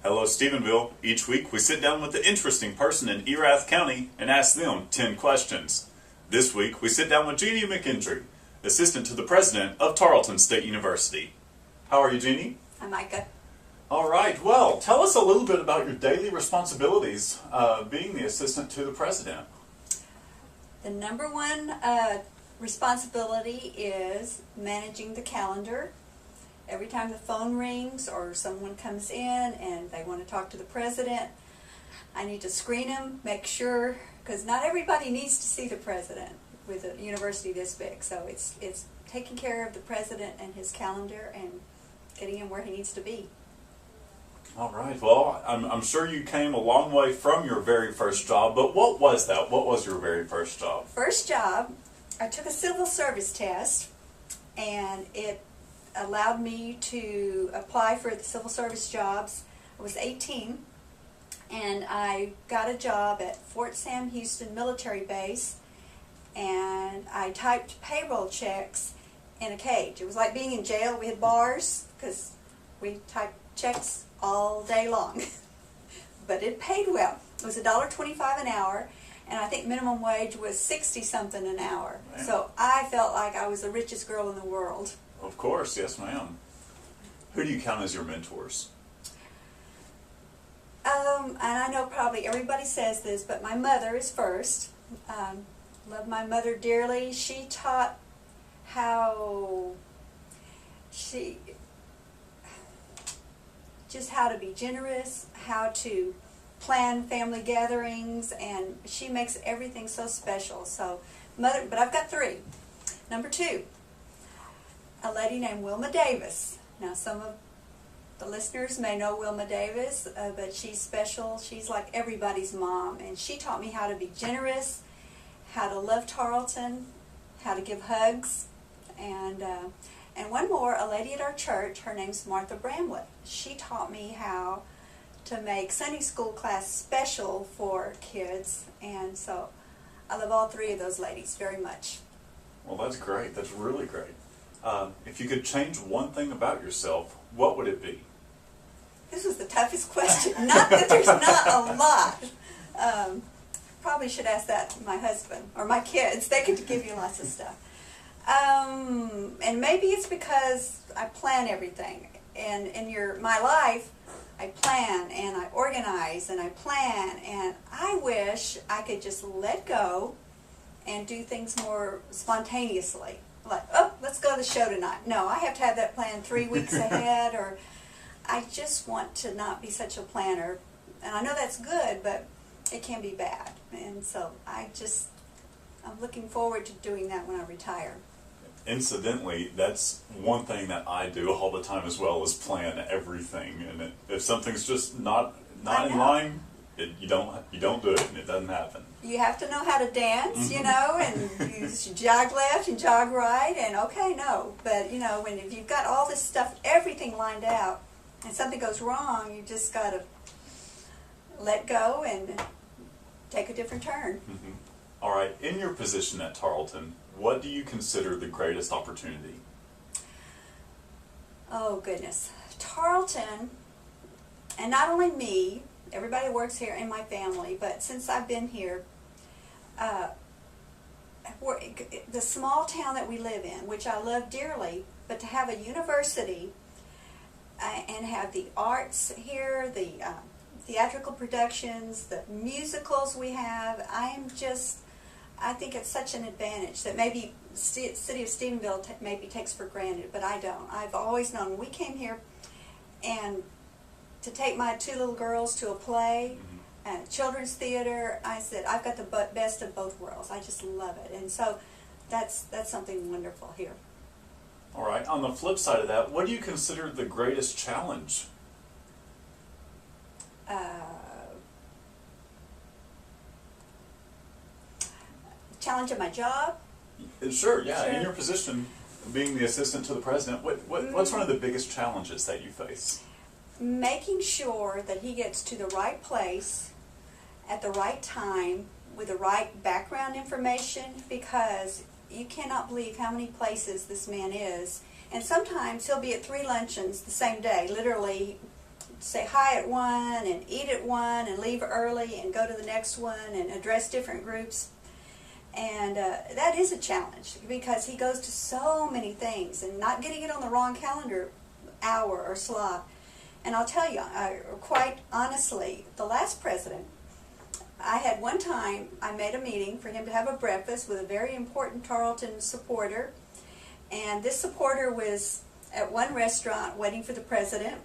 Hello, Stephenville. Each week we sit down with an interesting person in Erath County and ask them 10 questions. This week we sit down with Jeanne McEndree, assistant to the president of Tarleton State University. How are you, Jeanne? I'm Micah. All right. Well, tell us a little bit about your daily responsibilities being the assistant to the president. The number one responsibility is managing the calendar. Every time the phone rings or someone comes in and they want to talk to the president, I need to screen them, make sure, because not everybody needs to see the president with a university this big. So it's taking care of the president and his calendar and getting him where he needs to be. All right. Well, I'm sure you came a long way from your very first job, but what was that? What was your very first job? First job, I took a civil service test, and it allowed me to apply for the civil service jobs. I was 18, and I got a job at Fort Sam Houston Military Base, and I typed payroll checks in a cage. It was like being in jail. We had bars because we typed checks all day long. But it paid well. It was $1.25 an hour, and I think minimum wage was 60-something an hour. Man. So I felt like I was the richest girl in the world. Of course, yes ma'am. Who do you count as your mentors? And I know probably everybody says this, but my mother is first. Love my mother dearly. She taught how to be generous, how to plan family gatherings, and she makes everything so special. So, mother, but I've got three. Number two, a lady named Wilma Davis. Now, some of the listeners may know Wilma Davis, but she's special. She's like everybody's mom, and she taught me how to be generous, how to love Tarleton, how to give hugs, and one more, a lady at our church, her name's Martha Bramlett. She taught me how to make Sunday school class special for kids, and so I love all three of those ladies very much. Well, that's great. That's really great. If you could change one thing about yourself, what would it be? This was the toughest question. Not that there's not a lot. Probably should ask that to my husband or my kids. They could give you lots of stuff. And maybe it's because I plan everything. And in my life, I plan and I organize and I plan, and I wish I could just let go and do things more spontaneously. Like, oh, let's go to the show tonight. No, I have to have that plan 3 weeks ahead, or I just want to not be such a planner. And I know that's good, but it can be bad. And so I'm looking forward to doing that when I retire. Incidentally, that's one thing that I do all the time as well, is plan everything. And if something's just not in line, you don't do it, and it doesn't happen. You have to know how to dance, you know, and you jog left and jog right, and but if you've got all this stuff, everything lined out, and something goes wrong, you just got to let go and take a different turn. Mm-hmm. All right, in your position at Tarleton, what do you consider the greatest opportunity? Oh, goodness. Tarleton, and not only me, everybody works here in my family, but since I've been here, the small town that we live in, which I love dearly, but to have a university and have the arts here, the theatrical productions, the musicals we have, I think it's such an advantage that maybe the city of Stephenville maybe takes for granted, but I don't. I've always known when we came here and to take my two little girls to a play, children's theater, I said, I've got the best of both worlds. I just love it. And so that's something wonderful here. All right. On the flip side of that, what do you consider the greatest challenge? Challenge of my job? Sure, yeah. Sure. In your position, being the assistant to the president, what's one of the biggest challenges that you face? Making sure that he gets to the right place at the right time with the right background information, because you cannot believe how many places this man is. And sometimes he'll be at 3 luncheons the same day, literally say hi at one and eat at one and leave early and go to the next one and address different groups. And that is a challenge because he goes to so many things and not getting it on the wrong calendar hour or slot. And I'll tell you, quite honestly, the last president, I had one time, I made a meeting for him to have a breakfast with a very important Tarleton supporter. And this supporter was at one restaurant waiting for the president.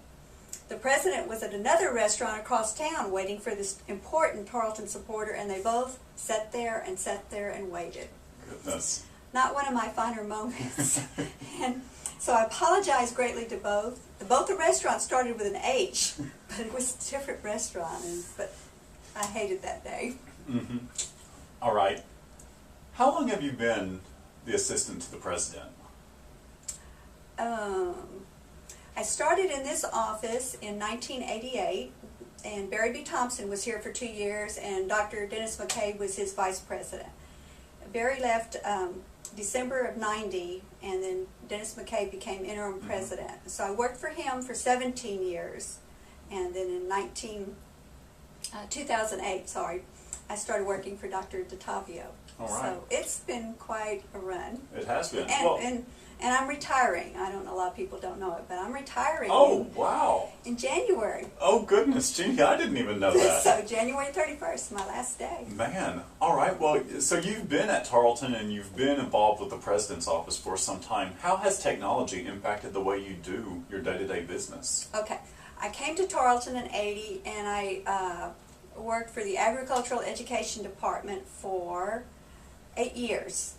The president was at another restaurant across town waiting for this important Tarleton supporter, and they both sat there and waited. Goodness. Not one of my finer moments. And so I apologize greatly to both. Both the restaurants started with an H, but it was a different restaurant, but I hated that day. Mm-hmm. All right. How long have you been the assistant to the president? I started in this office in 1988, and Barry B. Thompson was here for 2 years, and Dr. Dennis McCabe was his vice president. Barry left December of 90, and then Dennis McCabe became interim president. So I worked for him for 17 years, and then in 2008, I started working for Dr. DeTavio. All right. So it's been quite a run. It has been. And I'm retiring. I don't know, a lot of people don't know it, but I'm retiring. Oh, wow. In January. Oh, goodness, Jeanne, I didn't even know that. So January 31st, my last day. Man, all right. Well, so you've been at Tarleton and you've been involved with the president's office for some time. How has technology impacted the way you do your day-to-day business? Okay. I came to Tarleton in 80, and I worked for the Agricultural Education Department for 8 years.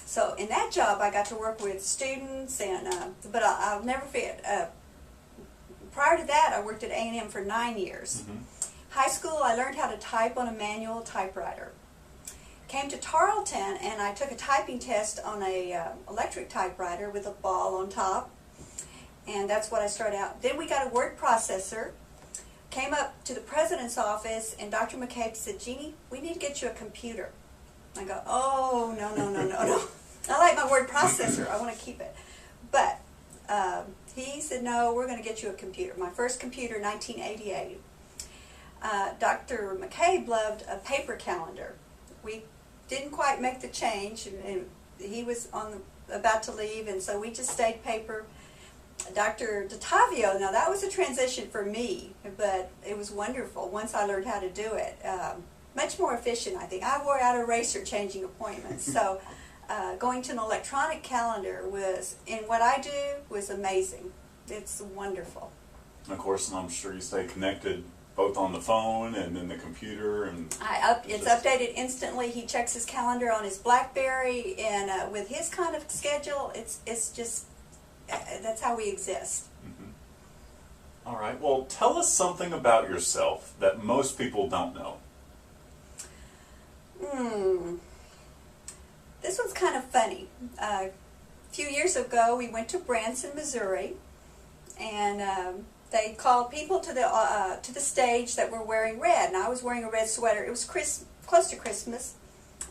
So in that job, I got to work with students, and but I'll never forget. Prior to that, I worked at A&M for 9 years. Mm-hmm. High school, I learned how to type on a manual typewriter. Came to Tarleton, and I took a typing test on a electric typewriter with a ball on top, and that's what I started out. Then we got a word processor. Came up to the president's office, and Dr. McCabe said, "Jeannie, we need to get you a computer." I go, "Oh, no. I like my word processor. I want to keep it." But he said, "No, we're going to get you a computer." My first computer, 1988. Dr. McCabe loved a paper calendar. We didn't quite make the change, and he was about to leave, and so we just stayed paper. Dr. DeTavio, now that was a transition for me, but it was wonderful once I learned how to do it. Much more efficient, I think. I wore out a eraser changing appointments. So going to an electronic calendar in what I do was amazing. It's wonderful. Of course, and I'm sure you stay connected both on the phone and in the computer. And it's updated instantly. He checks his calendar on his BlackBerry, and with his kind of schedule, it's just, that's how we exist. Mm-hmm. All right. Well, tell us something about yourself that most people don't know. This one's kind of funny. A few years ago, we went to Branson, Missouri, and they called people to the stage that were wearing red, and I was wearing a red sweater. It was close to Christmas,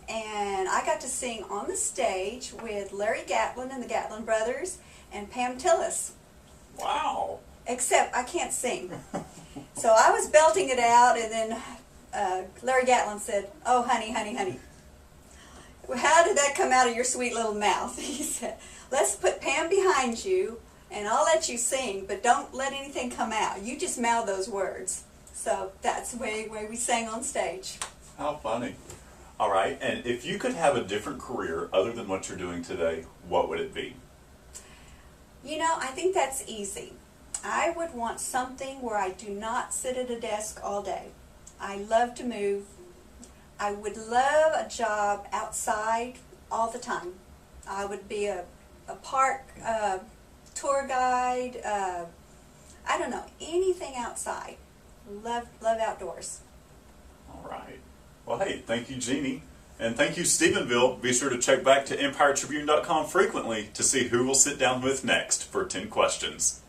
and I got to sing on the stage with Larry Gatlin and the Gatlin Brothers and Pam Tillis. Wow! Except I can't sing, so I was belting it out, and then Larry Gatlin said, "Oh, honey, honey, honey. How did that come out of your sweet little mouth?" He said, "Let's put Pam behind you, and I'll let you sing, but don't let anything come out. You just mouth those words." So that's the way we sang on stage. How funny. All right, and if you could have a different career other than what you're doing today, what would it be? You know, I think that's easy. I would want something where I do not sit at a desk all day. I love to move. I would love a job outside all the time. I would be a park tour guide. I don't know, anything outside. Love outdoors. All right. Well, hey, thank you, Jeannie. And thank you, Stephenville. Be sure to check back to Empire-Tribune.com frequently to see who we'll sit down with next for 10 questions.